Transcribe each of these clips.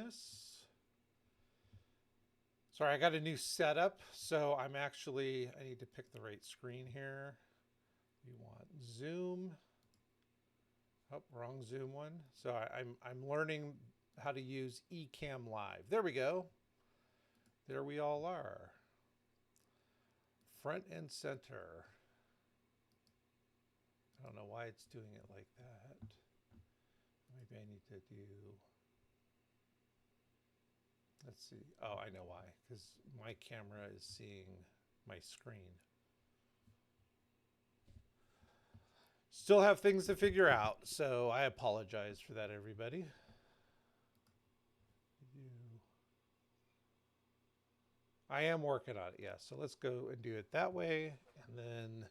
this. Sorry, I got a new setup, so I need to pick the right screen here. We want Zoom. Oh, wrong Zoom one. So I'm learning how to use Ecamm Live. There we go. There we all are. Front and center. I don't know why it's doing it like that. Maybe I need to do, let's see. Oh, I know why, because my camera is seeing my screen. Still have things to figure out, so I apologize for that, everybody. I am working on it, yes. So let's go and do it that way. And then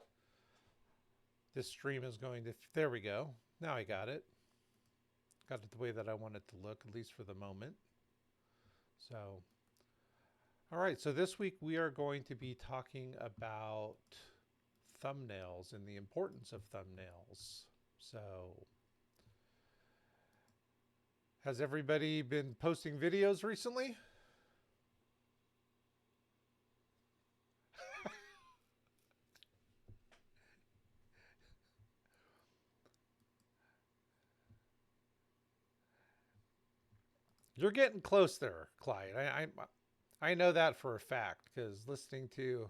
this stream is going to, there we go. Now I got it. Got it the way that I want it to look, at least for the moment. So, all right. So this week we are going to be talking about thumbnails and the importance of thumbnails. So, has everybody been posting videos recently? You're getting close there, Clyde. I know that for a fact because listening to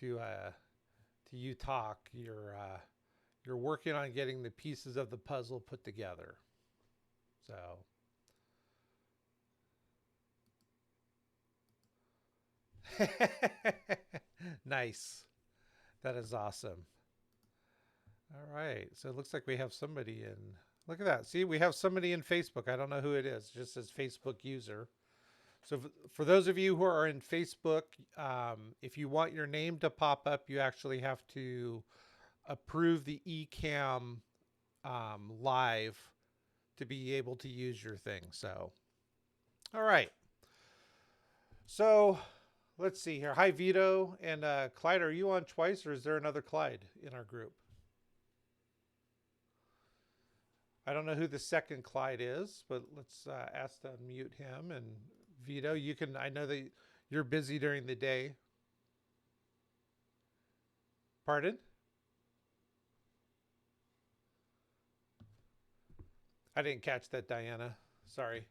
you talk, you're working on getting the pieces of the puzzle put together. So nice. That is awesome. All right. So it looks like we have somebody in. Look at that. See, we have somebody in Facebook. I don't know who it is. It just says Facebook user. So for those of you who are in Facebook, if you want your name to pop up, you actually have to approve the Ecamm live to be able to use your thing. So, all right. So let's see here. Hi, Vito and Clyde. Are you on twice, or is there another Clyde in our group? I don't know who the second Clyde is, but let's ask to unmute him. And Vito, you can. I know that you're busy during the day. Pardon? I didn't catch that, Diana. Sorry.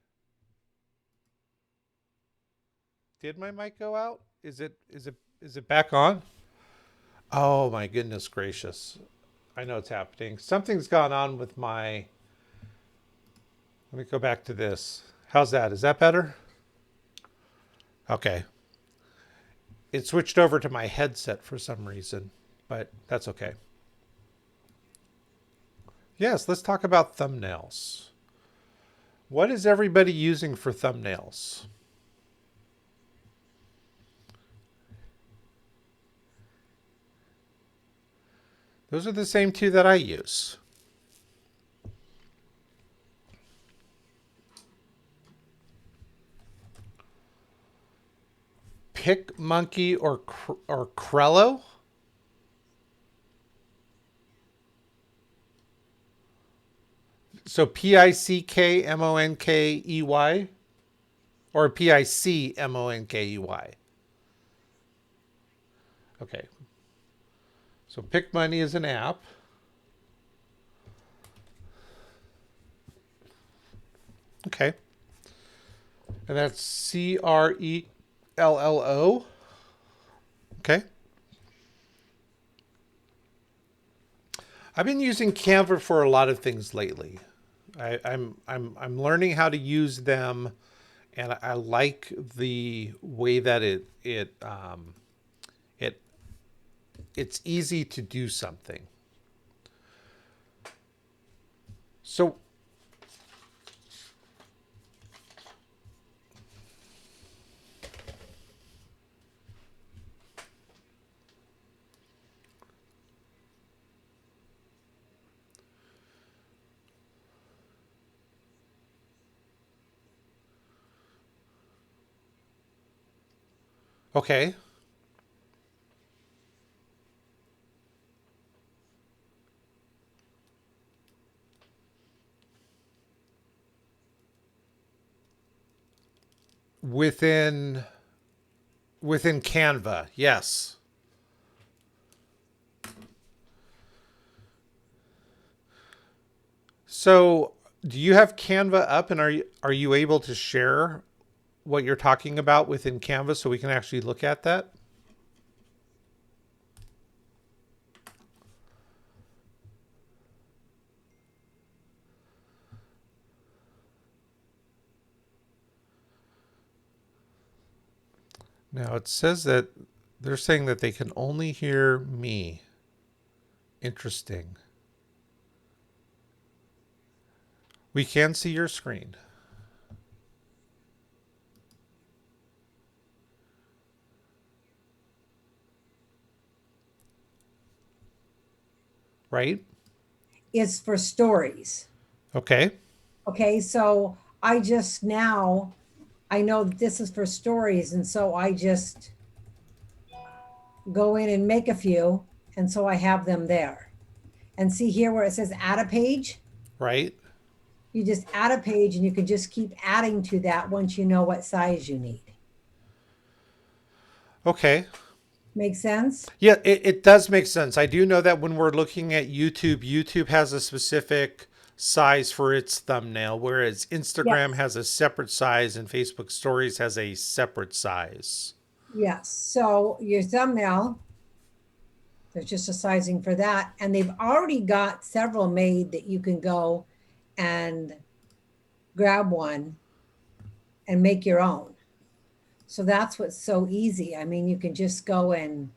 Did my mic go out? Is it back on? Oh my goodness gracious. I know it's happening. Something's gone on with my. Let me go back to this. How's that? Is that better? Okay. It switched over to my headset for some reason, but that's okay. Yes, let's talk about thumbnails. What is everybody using for thumbnails? Those are the same two that I use. PicMonkey or Crello? So PICKMONKEY or PICMONKEY? Okay. So PicMoney is an app. Okay. And that's CRELLO. Okay. I've been using Canva for a lot of things lately. I'm learning how to use them, and I like the way that it's easy to do something. So okay. within Canva. Yes. So, do you have Canva up, and are you able to share what you're talking about within Canva so we can actually look at that? Now it says that they're saying that they can only hear me. Interesting. We can see your screen. Right? Is for stories. Okay. Okay, so I just now I know that this is for stories, and so I just go in and make a few, and so I have them there. And see here where it says add a page, Right? you just add a page and you can just keep adding to that once you know what size you need. Okay. Make sense? Yeah, it does make sense. I do know that when we're looking at YouTube, YouTube has a specific size for its thumbnail, whereas Instagram Yes. has a separate size and Facebook Stories has a separate size. Yes. So your thumbnail, there's just a sizing for that. And they've already got several made that you can go and grab one and make your own. So that's what's so easy. I mean, you can just go and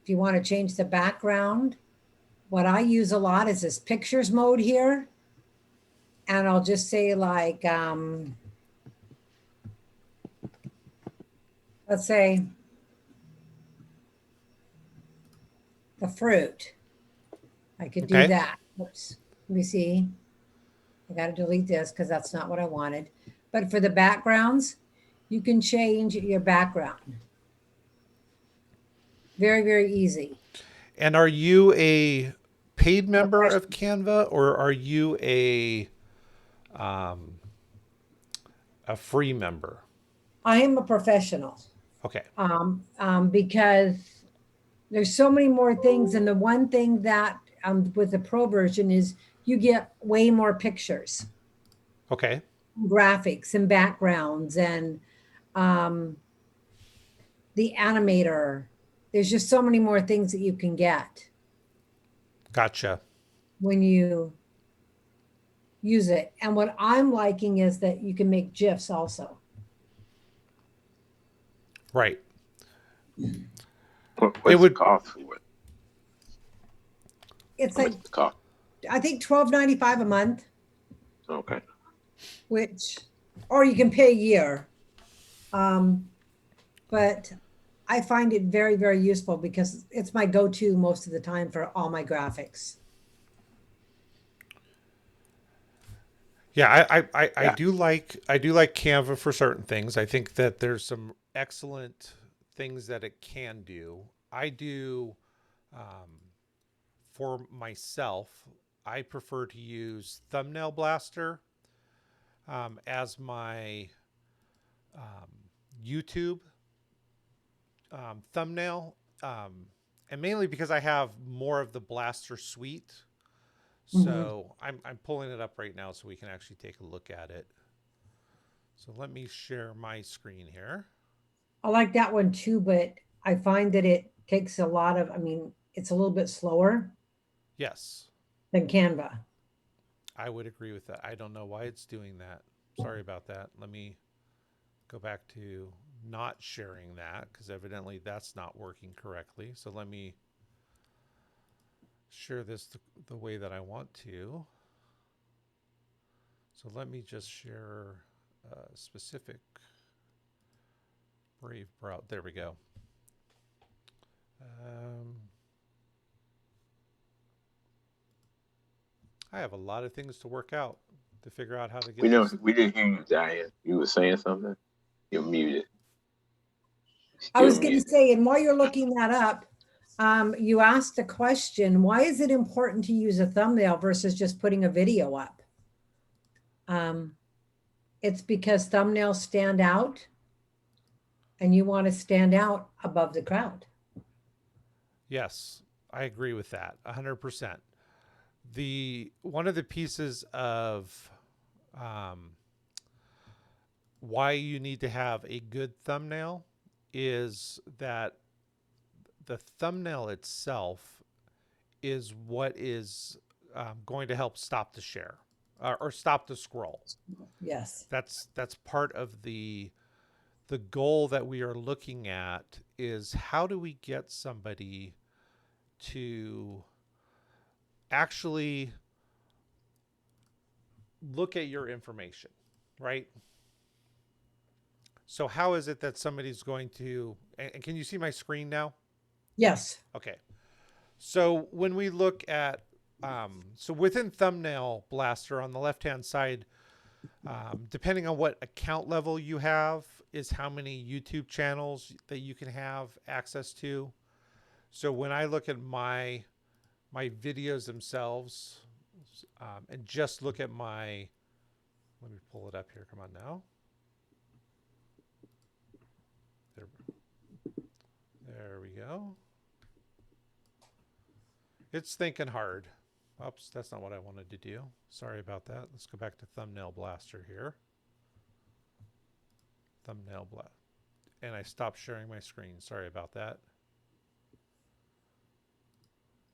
if you want to change the background, what I use a lot is this pictures mode here. And I'll just say like let's say the fruit. I could do Okay. that. Oops. Let me see. I got to delete this because that's not what I wanted. But for the backgrounds, you can change your background. Very, very easy. And are you a paid member of Professional. Canva or are you a free member? I am a professional Okay. because there's so many more things. And the one thing that with the pro version is you get way more pictures, Okay. graphics, and backgrounds, and um, the animator. There's just so many more things that you can get Gotcha. when you use it. And what I'm liking is that you can make GIFs also. Right. It What's the would, cost for it? It's How much like the cost? I think 12.95 a month, Okay. which or you can pay a year. Um, but I find it very, very useful because it's my go-to most of the time for all my graphics. yeah, Yeah. I do like Canva for certain things. I think that there's some excellent things that it can do. I do um, for myself, I prefer to use Thumbnail Blaster as my um, YouTube thumbnail, um, and mainly because I have more of the Blaster suite. Mhm. So I'm pulling it up right now so we can actually take a look at it. So let me share my screen here. I like that one too, but I find that it takes a lot of, I mean, it's a little bit slower Yes, than Canva. I would agree with that. I don't know why it's doing that. Sorry about that. Let me go back to not sharing that because evidently that's not working correctly. So let me share this the way that I want to. So let me just share a specific Brave browser. There we go. Um, I have a lot of things to work out to figure out how to We get know this. we didn't hear you, Diane. You were saying something? You're muted. I Still was going to muted. say, and while you're looking that up, You asked a question, why is it important to use a thumbnail versus just putting a video up? It's because thumbnails stand out and you want to stand out above the crowd. Yes, I agree with that 100%. One of the pieces of why you need to have a good thumbnail is that the thumbnail itself is what is going to help stop the share or stop the scroll. Yes. That's part of the goal that we are looking at is how do we get somebody to actually look at your information, right? So how is it that somebody's going to, and can you see my screen now? Yes. Okay. So when we look at, so within Thumbnail Blaster on the left-hand side, depending on what account level you have is how many YouTube channels that you can have access to. So when I look at my videos themselves, and just look at my, let me pull it up here. Come on now. There we go. It's thinking hard. Oops, that's not what I wanted to do. Sorry about that. Let's go back to Thumbnail Blaster here. Thumbnail Blast. And I stopped sharing my screen. Sorry about that.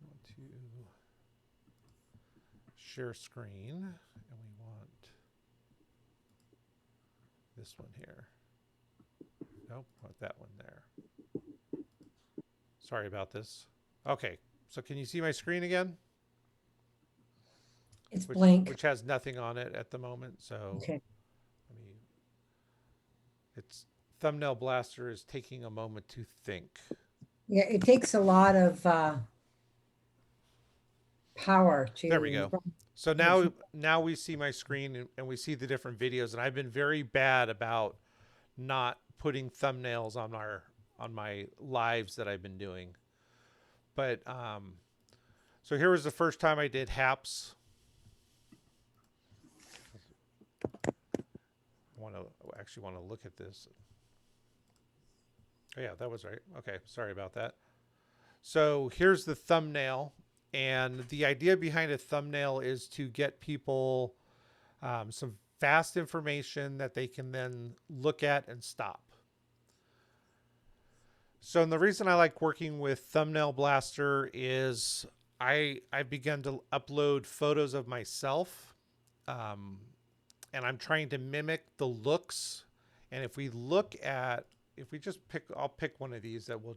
I want to share screen. And we want this one here. Nope, want that one there. Sorry about this. Okay, so can you see my screen again? It's blank. Which has nothing on it at the moment. So Okay. it's Thumbnail Blaster is taking a moment to think. Yeah, it takes a lot of power to. There we go. So now we see my screen and we see the different videos, and I've been very bad about not putting thumbnails on my lives that I've been doing. But so here was the first time I did Haps. I actually want to look at this. Oh yeah, that was right. Okay, sorry about that. So here's the thumbnail, and the idea behind a thumbnail is to get people some fast information that they can then look at and stop. So, and the reason I like working with Thumbnail Blaster is I began to upload photos of myself, and I'm trying to mimic the looks. And if we just pick, I'll pick one of these that we'll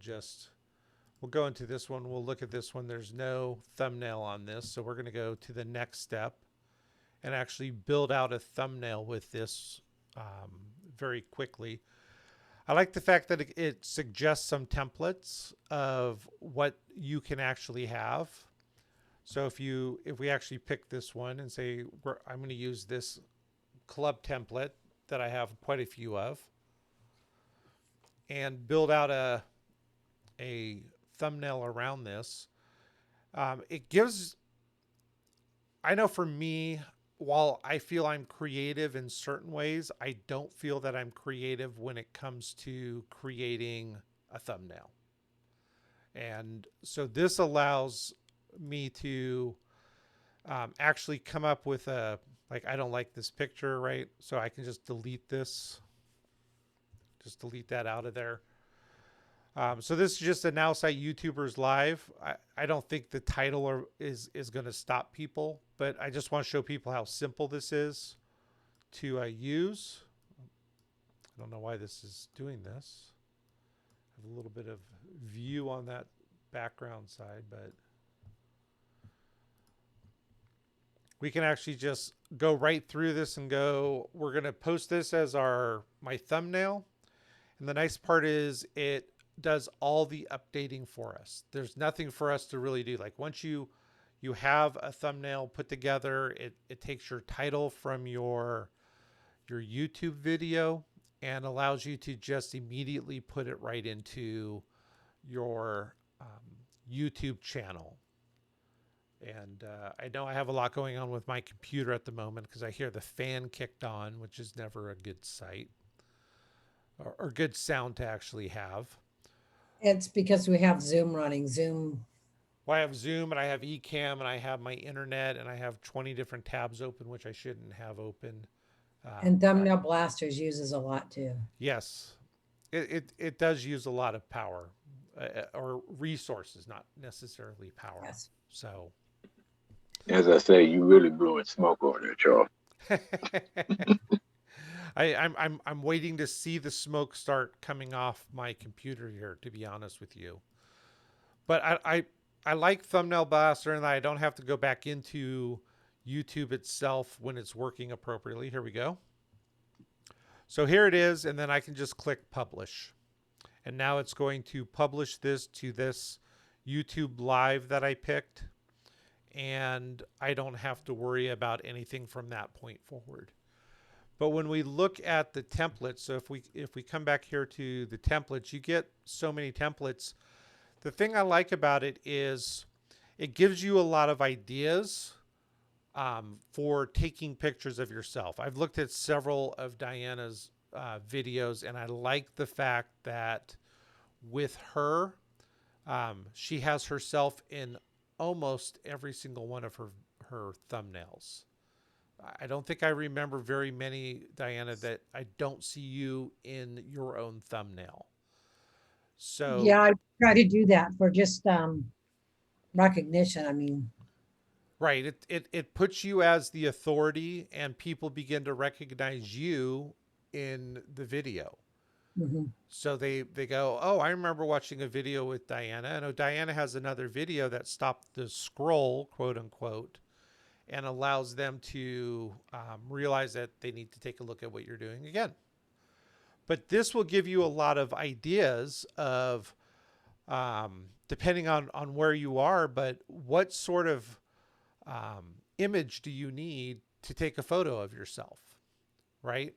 go into this one. We'll look at this one. There's no thumbnail on this. So we're going to go to the next step and actually build out a thumbnail with this very quickly. I like the fact that it suggests some templates of what you can actually have. So if we actually pick this one and say, I'm going to use this club template that I have quite a few of and build out a thumbnail around this. It gives, I know for me, while I feel I'm creative in certain ways, I don't feel that I'm creative when it comes to creating a thumbnail. And so this allows me to actually come up with I don't like this picture, right? So I can just delete this, just delete that out of there. So this is just a Nowsite YouTubers live. I don't think the title is going to stop people, but I just want to show people how simple this is to use. I don't know why this is doing this. I have a little bit of view on that background side, but we can actually just go right through this and go, we're going to post this as my thumbnail. And the nice part is it does all the updating for us. There's nothing for us to really do. Like once you have a thumbnail put together, it takes your title from your YouTube video and allows you to just immediately put it right into your YouTube channel. And I know I have a lot going on with my computer at the moment because I hear the fan kicked on, which is never a good sight or good sound to actually have. It's because we have Zoom running. Zoom Well, I have Zoom and I have Ecamm and I have my internet and I have 20 different tabs open, which I shouldn't have open. and thumbnail blasters uses a lot too. Yes, it does use a lot of power or resources, not necessarily power. Yes. So, As I say, you really blowing smoke on there, Charles. I'm waiting to see the smoke start coming off my computer here, to be honest with you. But I like thumbnail blaster and I don't have to go back into YouTube itself when it's working appropriately. Here we go. So here it is, and then I can just click publish. And now it's going to publish this to this YouTube live that I picked. And I don't have to worry about anything from that point forward. But when we look at the templates, so if we come back here to the templates, you get so many templates. The thing I like about it is it gives you a lot of ideas for taking pictures of yourself. I've looked at several of Diana's videos, and I like the fact that with her, she has herself in almost every single one of her thumbnails. I don't think I remember very many, Diana, that I don't see you in your own thumbnail. So Yeah, I try to do that for just recognition. I mean, right, it puts you as the authority, and people begin to recognize you in the video. mhm. So they go, oh, I remember watching a video with Diana. I know Diana has another video that stopped the scroll, quote unquote, and allows them to realize that they need to take a look at what you're doing again. But this will give you a lot of ideas of, depending on where you are, but what sort of image do you need to take a photo of yourself, right?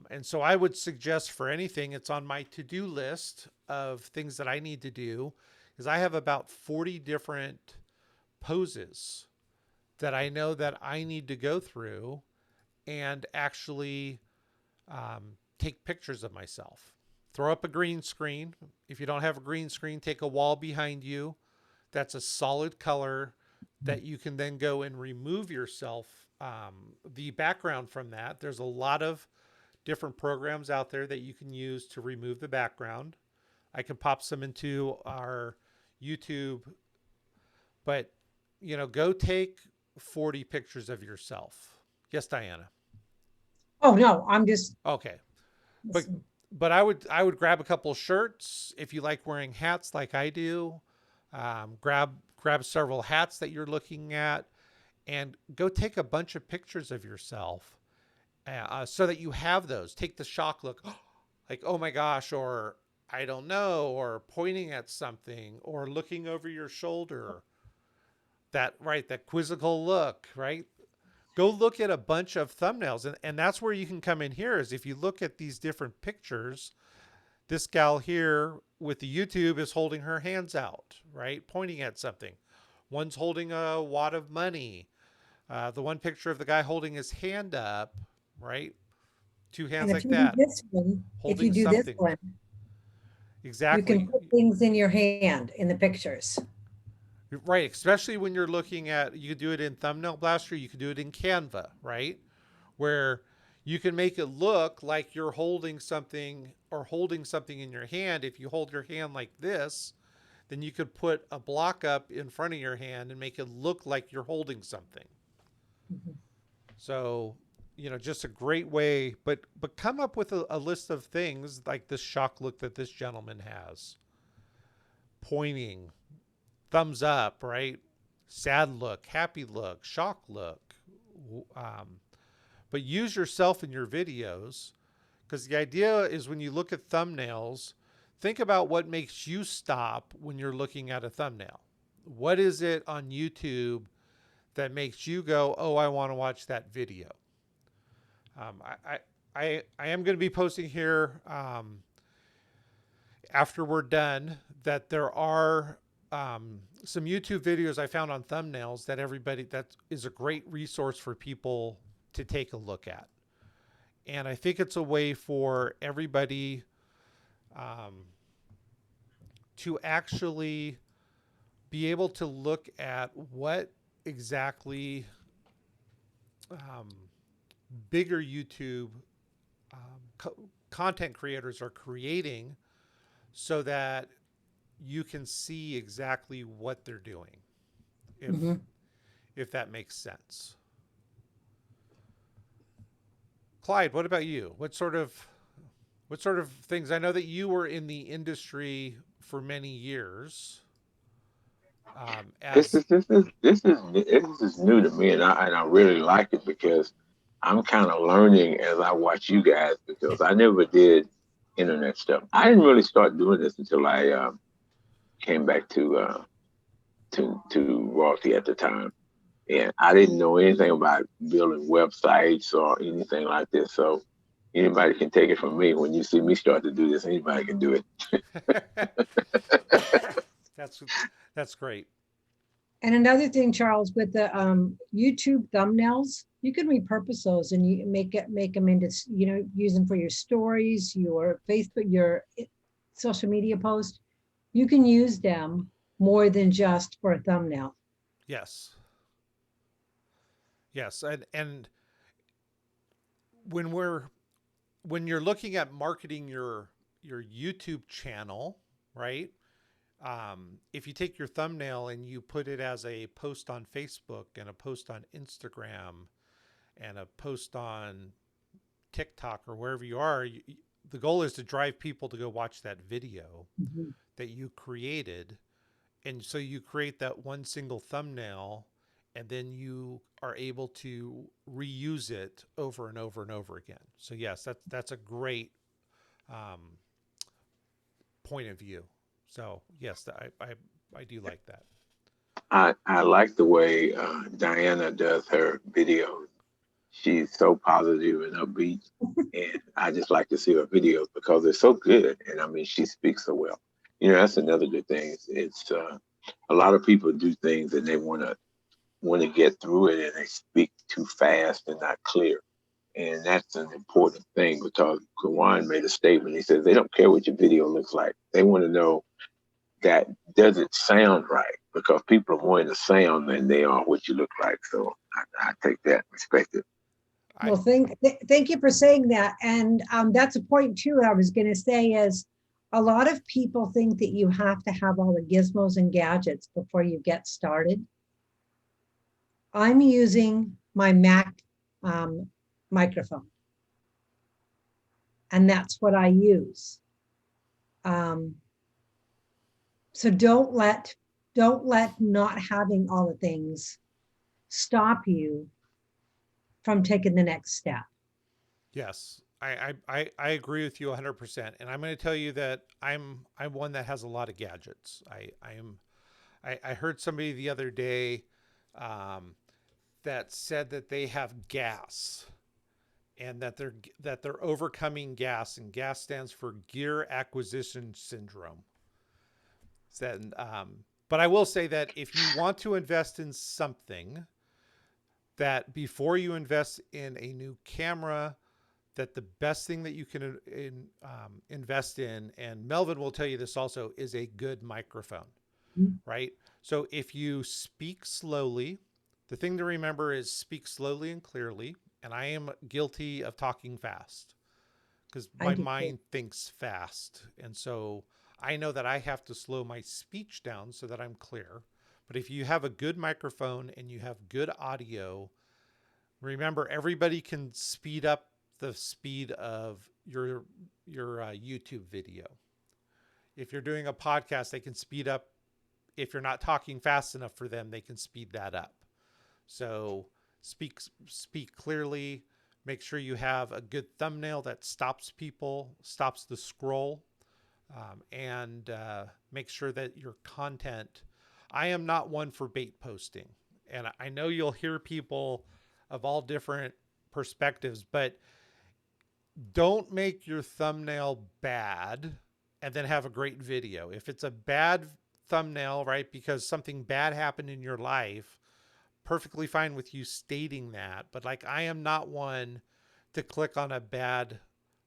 And so I would suggest for anything, it's on my to-do list of things that I need to do, is I have about 40 different poses that I know that I need to go through and actually take pictures of myself. Throw up a green screen. If you don't have a green screen, take a wall behind you. That's a solid color that you can then go and remove yourself, the background from that. There's a lot of different programs out there that you can use to remove the background. I can pop some into our YouTube, but go take 40 pictures of yourself. Yes, Diana. Oh no, I'm just Okay. But I would grab a couple of shirts if you like wearing hats like I do. Grab several hats that you're looking at, and go take a bunch of pictures of yourself, so that you have those. Take the shock look, like oh my gosh, or I don't know, or pointing at something, or looking over your shoulder. That quizzical look, right? Go look at a bunch of thumbnails, and that's where you can come in here. Is if you look at these different pictures, this gal here with the YouTube is holding her hands out, right? Pointing at something. One's holding a wad of money. The one picture of the guy holding his hand up, right? Two hands and like that, if you holding do this something. one, you Exactly. can put things in your hand in the pictures. Right. Especially when you're looking at, you could do it in Thumbnail Blaster, you could do it in Canva, right? Where you can make it look like you're holding something or holding something in your hand. If you hold your hand like this, then you could put a block up in front of your hand and make it look like you're holding something. Mhm. So, just a great way, but come up with a list of things like this shock look that this gentleman has. Pointing, thumbs up, right? Sad look, happy look, shock look. But use yourself in your videos, because the idea is when you look at thumbnails, think about what makes you stop when you're looking at a thumbnail. What is it on YouTube that makes you go, oh, I want to watch that video? I am going to be posting here after we're done that there are some YouTube videos I found on thumbnails that is a great resource for people to take a look at. And I think it's a way for everybody um, to actually be able to look at what exactly um, bigger YouTube content creators are creating so that you can see exactly what they're doing, if Hmm. if that makes sense. Clyde, what about you? What sort of things? I know that you were in the industry for many years. This As is this is this is this is new to me, and I really like it because I'm kind of learning as I watch you guys because I never did internet stuff. I didn't really start doing this until I came back to royalty at the time, and I didn't know anything about building websites or anything like this. So anybody can take it from me. When you see me start to do this, anybody can do it. that's that's great. And another thing, Charles, with the YouTube thumbnails, you can repurpose those and you make them into, use them for your stories, your Facebook, your social media post. You can use them more than just for a thumbnail. Yes, yes, and when we're when you're looking at marketing your YouTube channel, right? If you take your thumbnail and you put it as a post on Facebook and a post on Instagram and a post on TikTok or wherever you are, the goal is to drive people to go watch that video Mhm. that you created. And so you create that one single thumbnail and then you are able to reuse it over and over and over again. So yes, that's a great um, point of view. So yes, I do like that. I like the way Diana does her videos. She's so positive and upbeat, and I just like to see her videos because they're so good. And I mean, she speaks so well. You know, that's another good thing. It's a lot of people do things and they want to get through it, and they speak too fast and not clear. And that's an important thing because Kawan made a statement. He says they don't care what your video looks like. They want to know that does it sound right? Because people are more into sound than they are what you look like. So I take that perspective. I Well, thank you for saying that. And that's a point too. I was going to say is a lot of people think that you have to have all the gizmos and gadgets before you get started. I'm using my Mac microphone, and that's what I use. Um, so don't let not having all the things stop you from taking the next step. Yes, I agree with you 100%. And I'm going to tell you that I'm one that has a lot of gadgets. I heard somebody the other day um, that said that they have gas and that they're overcoming gas, and gas stands for gear acquisition syndrome. Then, but I will say that if you want to invest in something, that before you invest in a new camera, that the best thing that you can invest in, and Melvin will tell you this also, is a good microphone, right? So if you speak slowly, the thing to remember is speak slowly and clearly. And I am guilty of talking fast because I my do too. mind thinks fast. And so I know that I have to slow my speech down so that I'm clear. But if you have a good microphone and you have good audio, remember everybody can speed up the speed of your YouTube video. If you're doing a podcast, they can speed up. If you're not talking fast enough for them, they can speed that up. So speak clearly. Make sure you have a good thumbnail that stops people, stops the scroll, and make sure that your content. I am not one for bait posting, and I know you'll hear people of all different perspectives, but don't make your thumbnail bad and then have a great video. If it's a bad thumbnail, right? Because something bad happened in your life. Perfectly fine with you stating that. But like, I am not one to click on a bad,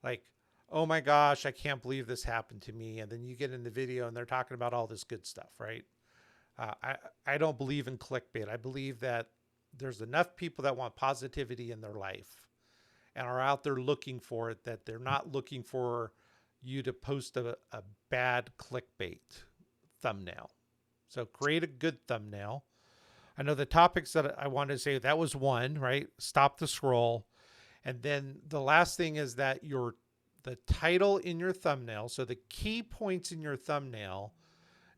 like, oh my gosh, I can't believe this happened to me. And then you get in the video and they're talking about all this good stuff, right? I don't believe in clickbait. I believe that there's enough people that want positivity in their life and are out there looking for it, that they're not looking for you to post a bad clickbait thumbnail. So create a good thumbnail. I know the topics that I wanted to say, that was one, right? Stop the scroll. And then the last thing is that the title in your thumbnail, so the key points in your thumbnail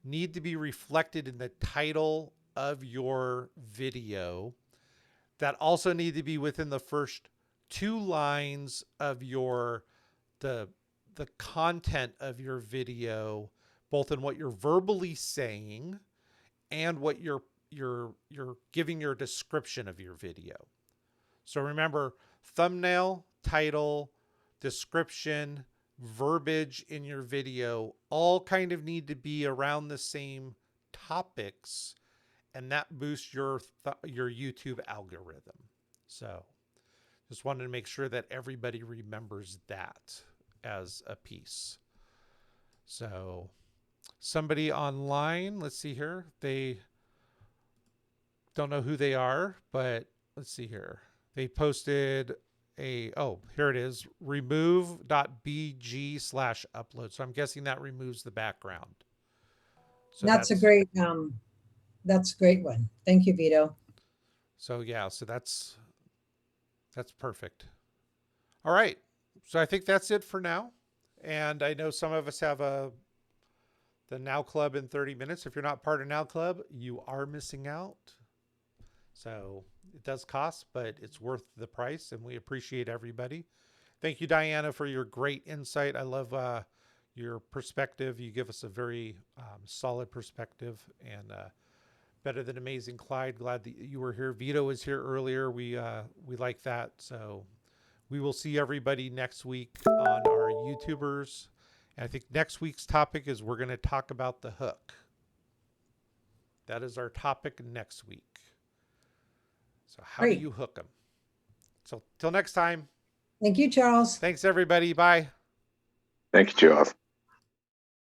need to be reflected in the title of your video, that also need to be within the first 2 lines of the content of your video, both in what you're verbally saying and what you're giving your description of your video. So remember, thumbnail, title, description, verbiage in your video all kind of need to be around the same topics, and that boosts your YouTube algorithm. So just wanted to make sure that everybody remembers that as a piece. So somebody online, let's see here, they don't know who they are, but let's see here. They posted here it is, remove.bg/upload. So I'm guessing that removes the background. So That's a great one. Thank you, Vito. So yeah, so that's perfect. All right. So I think that's it for now. And I know some of us have the Now Club in 30 minutes. If you're not part of Now Club, you are missing out. So it does cost, but it's worth the price, and we appreciate everybody. Thank you, Diana, for your great insight. I love your perspective. You give us a very solid perspective, and better than amazing. Clyde, glad that you were here. Vito was here earlier. We like that. So we will see everybody next week on our YouTubers. And I think next week's topic is we're going to talk about the hook. That is our topic next week. So how do you hook them? So till next time. Thank you, Charles. Thanks, everybody. Bye. Thank you, Charles.